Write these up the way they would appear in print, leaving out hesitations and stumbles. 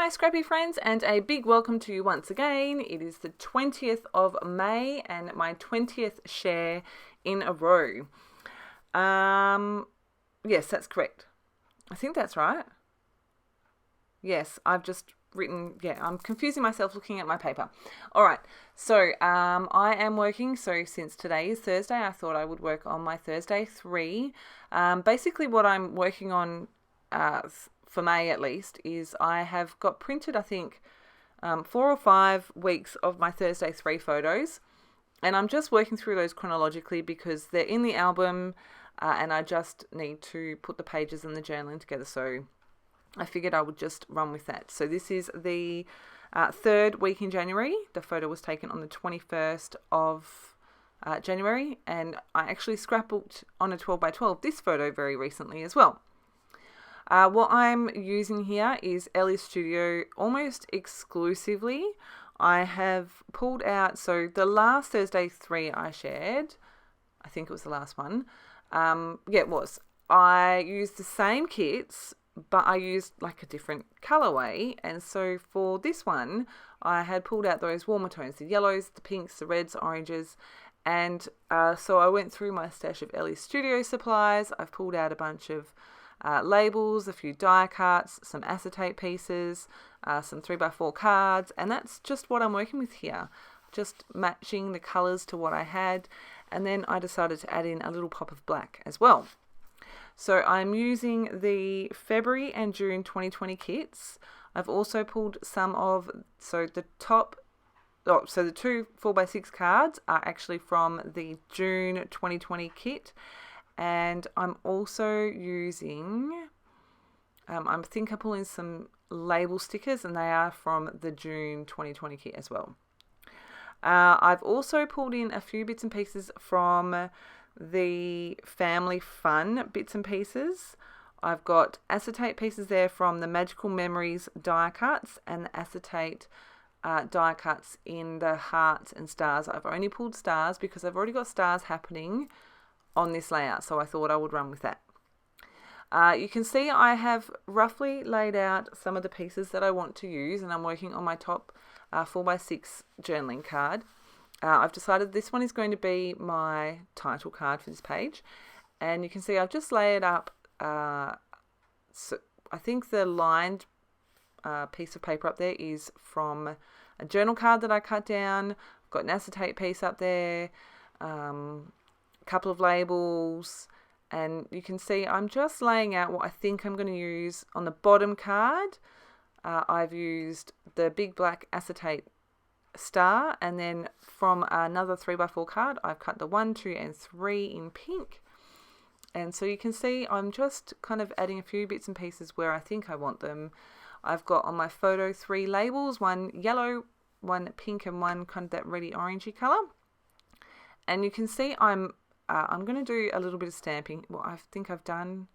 Hi Scrappy friends, and a big welcome to you once again. It is the 20th of May and my 20th share in a row. Yes, that's correct. I think that's right. Yes, I've just written, I'm confusing myself looking at my paper. All right, so I am working, so since today is Thursday, I thought I would work on my Thursday 3. Basically what I'm working on for May at least, is I have got printed, I think, 4 or 5 weeks of my Thursday 3 photos. And I'm just working through those chronologically because they're in the album and I just need to put the pages and the journaling together. So I figured I would just run with that. So this is the 3rd week in January. The photo was taken on the 21st of January. And I actually scrapbooked on a 12 by 12 this photo very recently as well. What I'm using here is Ellie Studio almost exclusively. I have pulled out, so the last Thursday 3 I shared, I think it was the last one. It was. I used the same kits, but I used like a different colorway. And so for this one, I had pulled out those warmer tones, the yellows, the pinks, the reds, oranges. And so I went through my stash of Ellie Studio supplies. I've pulled out a bunch of labels, a few die cuts, some acetate pieces, some 3x4 cards, and that's just what I'm working with here, just matching the colours to what I had. And then I decided to add in a little pop of black as well. So I'm using the February and June 2020 kits. I've also pulled some of, so the 2 4x6 cards are actually from the June 2020 kit. And I'm also using, I think I pulled in some label stickers and they are from the June 2020 kit as well. I've also pulled in a few bits and pieces from the Family Fun bits and pieces. I've got acetate pieces there from the Magical Memories die cuts and the acetate die cuts in the hearts and stars. I've only pulled stars because I've already got stars happening on this layout, so I thought I would run with that. You can see I have roughly laid out some of the pieces that I want to use, and I'm working on my top 4x6 journaling card. I've decided this one is going to be my title card for this page, and you can see I've just laid up, so I think the lined piece of paper up there is from a journal card that I cut down. I've got an acetate piece up there, couple of labels, and you can see I'm just laying out what I think I'm going to use on the bottom card. I've used the big black acetate star, and then from another 3x4 card I've cut the 1, 2 and 3 in pink. And so you can see I'm just kind of adding a few bits and pieces where I think I want them. I've got on my photo 3 labels, one yellow, one pink and one kind of that reddy orangey colour. And you can see I'm going to do a little bit of stamping. Well, I think I'm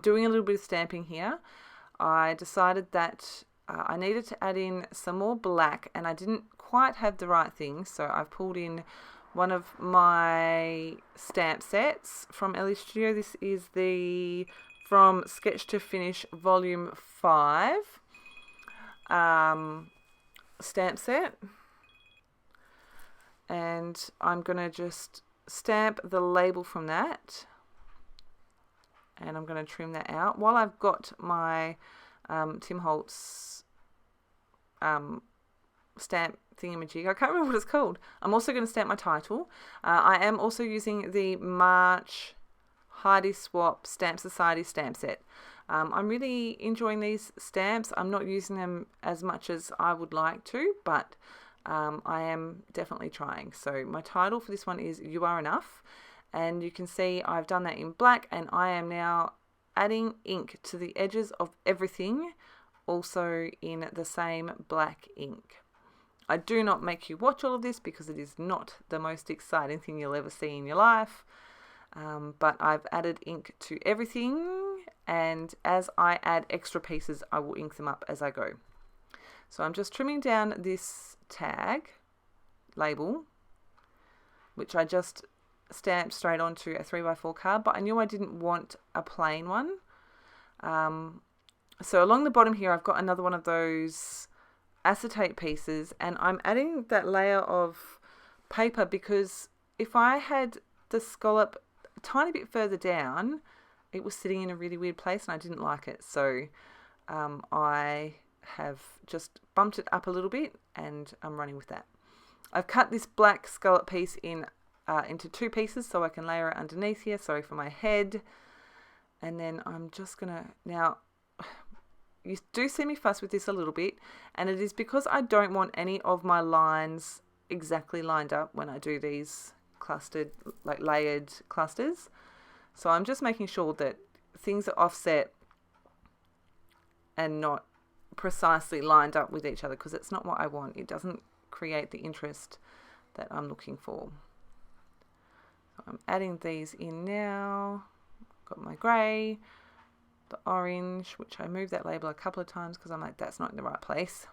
doing a little bit of stamping here. I decided that I needed to add in some more black and I didn't quite have the right thing. So I've pulled in one of my stamp sets from Ellie Studio. This is the From Sketch to Finish Volume 5 stamp set. And I'm going to just stamp the label from that, and I'm going to trim that out while I've got my Tim Holtz stamp thingamajig. I can't remember what it's called. I'm also going to stamp my title. I am also using the March Heidi Swap Stamp Society stamp set. I'm really enjoying these stamps. I'm not using them as much as I would like to, but I am definitely trying. So my title for this one is You Are Enough, and you can see I've done that in black, and I am now adding ink to the edges of everything, also in the same black ink. I do not make you watch all of this because it is not the most exciting thing you'll ever see in your life, but I've added ink to everything, and as I add extra pieces I will ink them up as I go. So I'm just trimming down this tag label, which I just stamped straight onto a 3x4 card, but I knew I didn't want a plain one. So along the bottom here, I've got another one of those acetate pieces, and I'm adding that layer of paper because if I had the scallop a tiny bit further down, it was sitting in a really weird place and I didn't like it. So I have just bumped it up a little bit and I'm running with that. I've cut this black scallop piece into two pieces so I can layer it underneath here, sorry for my head. And then I'm just going to, now you do see me fuss with this a little bit, and it is because I don't want any of my lines exactly lined up when I do these clustered, like layered clusters. So I'm just making sure that things are offset and not precisely lined up with each other, because it's not what I want. It doesn't create the interest that I'm looking for. So I'm adding these in now. Got my grey, the orange, which I moved that label a couple of times because I'm like, that's not in the right place.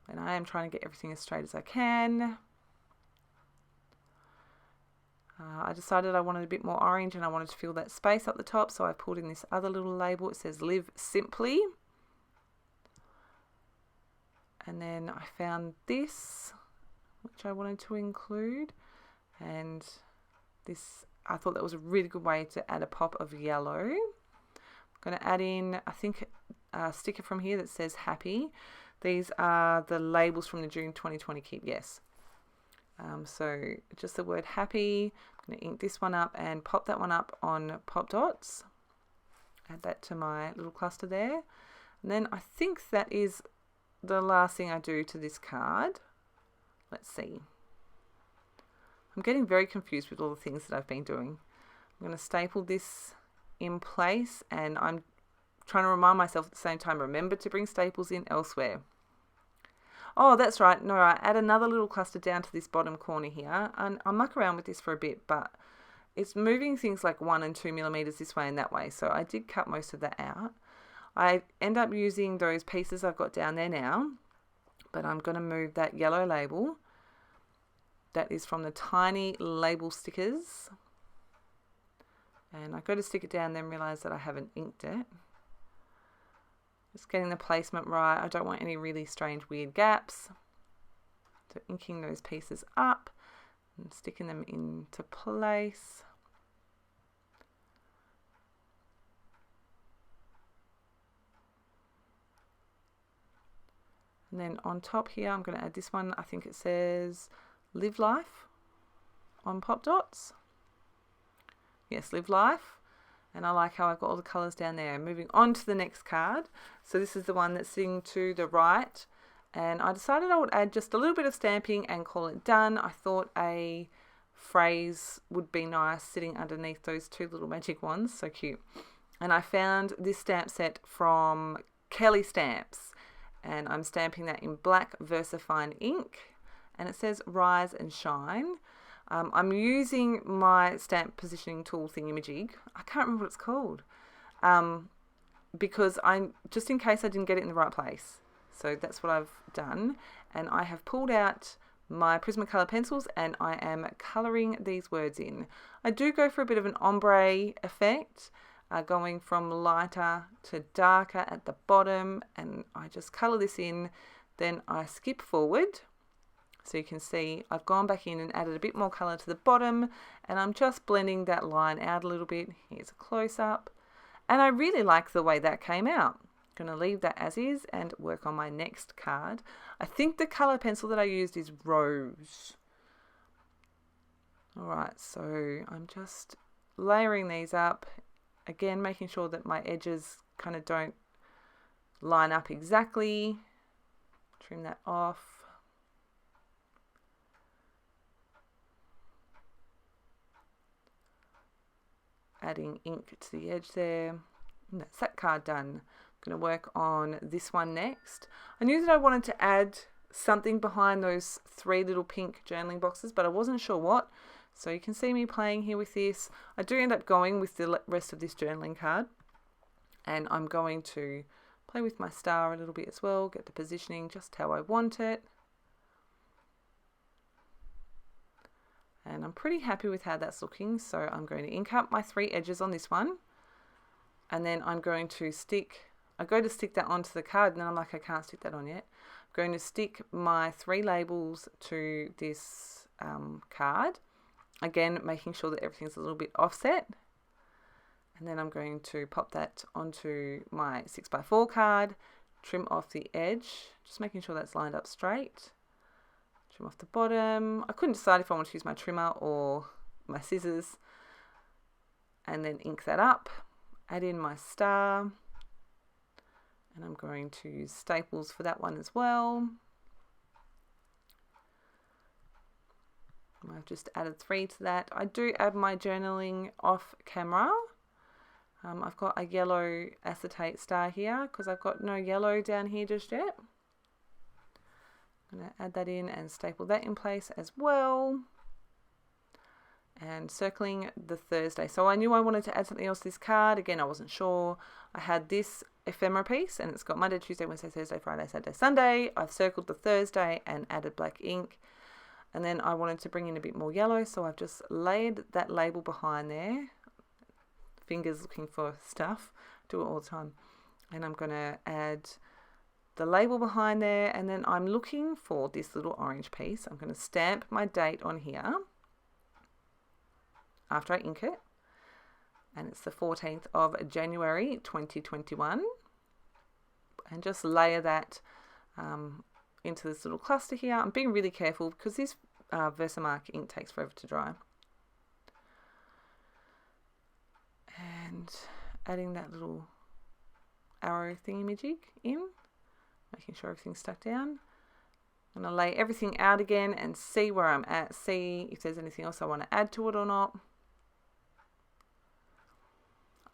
And I am trying to get everything as straight as I can. I decided I wanted a bit more orange and I wanted to fill that space up the top, so I pulled in this other little label. It says Live Simply. And then I found this, which I wanted to include. And this, I thought that was a really good way to add a pop of yellow. I'm going to add in, I think, a sticker from here that says Happy. These are the labels from the June 2020 kit, yes. So just the word Happy. I'm going to ink this one up and pop that one up on pop dots. Add that to my little cluster there. And then I think that is the last thing I do to this card. Let's see. I'm getting very confused with all the things that I've been doing. I'm going to staple this in place, and I'm trying to remind myself at the same time, remember to bring staples in elsewhere. Oh, that's right. No, I add another little cluster down to this bottom corner here, and I'll muck around with this for a bit, but it's moving things like 1 and 2 millimeters this way and that way, so I did cut most of that out. I end up using those pieces I've got down there now, but I'm going to move that yellow label. That is from the tiny label stickers. And I go to stick it down, then realize that I haven't inked it. Just getting the placement right. I don't want any really strange, weird gaps. So inking those pieces up and sticking them into place. And then on top here, I'm going to add this one. I think it says Live Life on pop dots. Yes, Live Life. And I like how I've got all the colours down there. Moving on to the next card. So this is the one that's sitting to the right. And I decided I would add just a little bit of stamping and call it done. I thought a phrase would be nice sitting underneath those two little magic ones. So cute. And I found this stamp set from Kelly Stamps. And I'm stamping that in black VersaFine ink. And it says Rise and Shine. I'm using my stamp positioning tool thingamajig. I can't remember what it's called. Because just in case I didn't get it in the right place. So that's what I've done. And I have pulled out my Prismacolor pencils and I am colouring these words in. I do go for a bit of an ombre effect, going from lighter to darker at the bottom, and I just colour this in. Then I skip forward. So you can see I've gone back in and added a bit more colour to the bottom, and I'm just blending that line out a little bit. Here's a close-up. And I really like the way that came out. I'm going to leave that as is and work on my next card. I think the colour pencil that I used is Rose. Alright, so I'm just layering these up. Again, making sure that my edges kind of don't line up exactly. Trim that off. Adding ink to the edge there. And that's that card done. I'm going to work on this one next. I knew that I wanted to add something behind those 3 little pink journaling boxes, but I wasn't sure what. So you can see me playing here with this. I do end up going with the rest of this journaling card. And I'm going to play with my star a little bit as well, get the positioning just how I want it. And I'm pretty happy with how that's looking, so I'm going to ink up my 3 edges on this one. And then I'm going to I go to stick that onto the card, and then I'm like, I can't stick that on yet. I'm going to stick my 3 labels to this card. Again, making sure that everything's a little bit offset. And then I'm going to pop that onto my 6x4 card, trim off the edge, just making sure that's lined up straight. Trim off the bottom. I couldn't decide if I want to use my trimmer or my scissors. And then ink that up. Add in my star. And I'm going to use staples for that one as well. I've just added 3 to that. I do add my journaling off camera. I've got a yellow acetate star here because I've got no yellow down here just yet. I'm going to add that in and staple that in place as well. And circling the Thursday. So I knew I wanted to add something else to this card. Again, I wasn't sure. I had this ephemera piece and it's got Monday, Tuesday, Wednesday, Thursday, Friday, Saturday, Sunday. I've circled the Thursday and added black ink. And then I wanted to bring in a bit more yellow, so I've just laid that label behind there. Fingers looking for stuff. Do it all the time. And I'm going to add the label behind there, and then I'm looking for this little orange piece. I'm going to stamp my date on here after I ink it. And it's the 14th of January 2021. And just layer that into this little cluster here. I'm being really careful because this Versamark ink takes forever to dry. And adding that little arrow thingamajig in, making sure everything's stuck down. I'm going to lay everything out again and see where I'm at, see if there's anything else I want to add to it or not.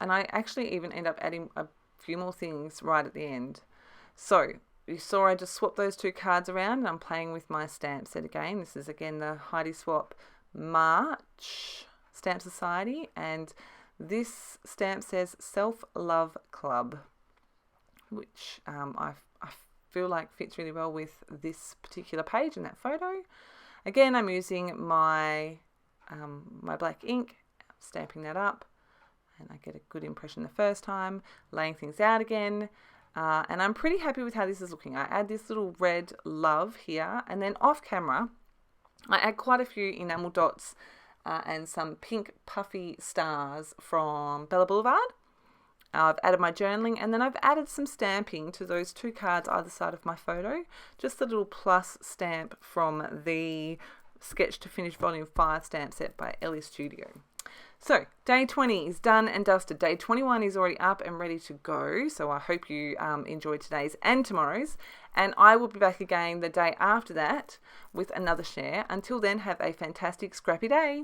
And I actually even end up adding a few more things right at the end. So you saw I just swapped those 2 cards around and I'm playing with my stamp set again. This is again the Heidi Swap March Stamp Society, and this stamp says Self-Love Club, which I feel like fits really well with this particular page and that photo. Again, I'm using my my black ink, stamping that up, and I get a good impression the first time, laying things out again. And I'm pretty happy with how this is looking. I add this little red love here, and then off camera, I add quite a few enamel dots and some pink puffy stars from Bella Boulevard. I've added my journaling, and then I've added some stamping to those 2 cards either side of my photo. Just a little plus stamp from the Sketch to Finish Volume 5 stamp set by Ellie Studio. So, day 20 is done and dusted. Day 21 is already up and ready to go. So I hope you enjoyed today's and tomorrow's. And I will be back again the day after that with another share. Until then, have a fantastic scrappy day.